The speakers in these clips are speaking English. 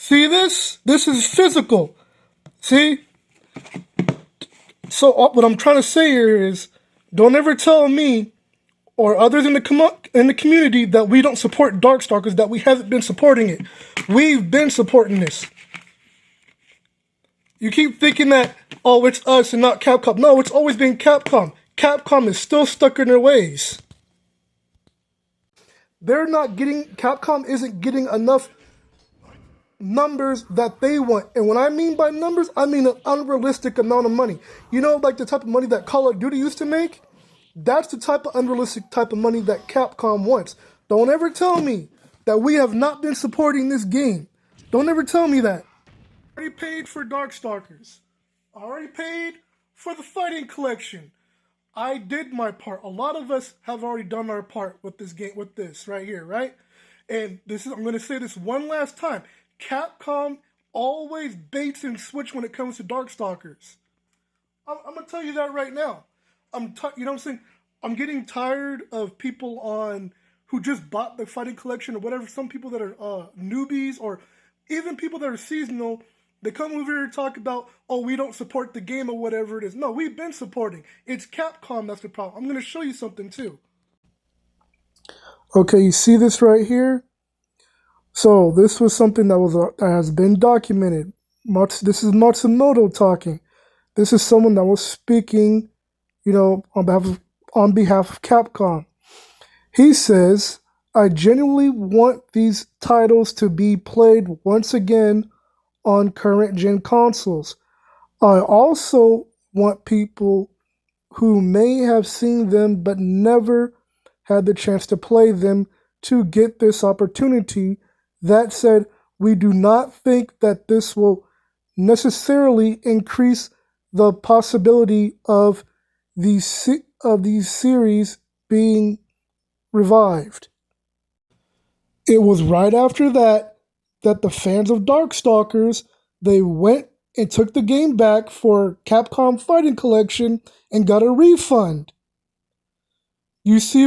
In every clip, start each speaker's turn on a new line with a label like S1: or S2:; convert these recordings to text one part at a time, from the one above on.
S1: See this? This is physical. See? So what I'm trying to say here is, don't ever tell me or others in the community that we don't support Darkstalkers, that we haven't been supporting it. We've been supporting this. You keep thinking that, oh, it's us and not Capcom. No, it's always been Capcom. Capcom is still stuck in their ways. Capcom isn't getting enough numbers that they want. And when I mean by numbers, I mean an unrealistic amount of money. You know, like the type of money that Call of Duty used to make? That's the type of unrealistic type of money that Capcom wants. Don't ever tell me that we have not been supporting this game. Don't ever tell me that. I already paid for Darkstalkers. I already paid for the Fighting Collection. I did my part. A lot of us have already done our part with this game, with this right here, right? And I'm going to say this one last time. Capcom always baits and switch when it comes to Darkstalkers. I'm going to tell you that right now. You know what I'm saying? I'm getting tired of people who just bought the Fighting Collection or whatever. Some people that are newbies or even people that are seasonal, they come over here and talk about, oh, we don't support the game or whatever it is. No, we've been supporting. It's Capcom that's the problem. I'm going to show you something too. Okay, you see this right here? So this was something that has been documented. This is Matsumoto talking. This is someone that was speaking, you know, on behalf of Capcom. He says, I genuinely want these titles to be played once again on current gen consoles. I also want people who may have seen them but never had the chance to play them to get this opportunity. That said, we do not think that this will necessarily increase the possibility of these series being revived. It was right after that the fans of Darkstalkers, they went and took the game back for Capcom Fighting Collection and got a refund. Do you see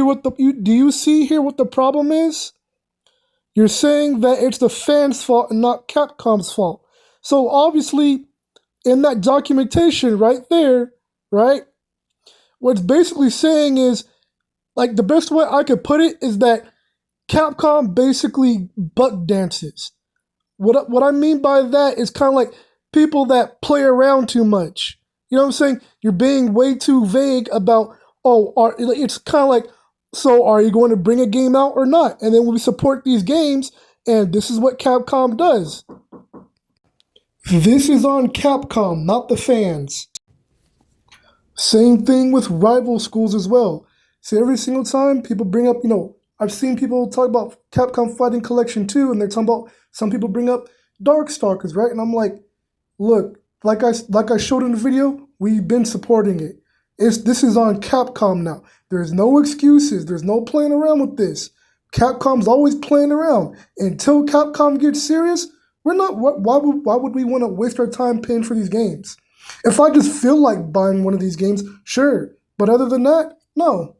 S1: here what the problem is? You're saying that it's the fans' fault and not Capcom's fault. So obviously, in that documentation right there, right, what's basically saying is, like, the best way I could put it is that Capcom basically buck dances. What I mean by that is kind of like people that play around too much. You know what I'm saying? You're being way too vague about, it's kind of like, so are you going to bring a game out or not? And then we support these games, and this is what Capcom does. This is on Capcom, not the fans. Same thing with rival schools as well. See, every single time people bring up, I've seen people talk about Capcom Fighting Collection 2, and they're talking about, some people bring up Darkstalkers, right? And I'm like, look, like I showed in the video, we've been supporting it. This is on Capcom now. There's no excuses. There's no playing around with this. Capcom's always playing around. Until Capcom gets serious, we're not. Why would we want to waste our time paying for these games? If I just feel like buying one of these games, sure. But other than that, no.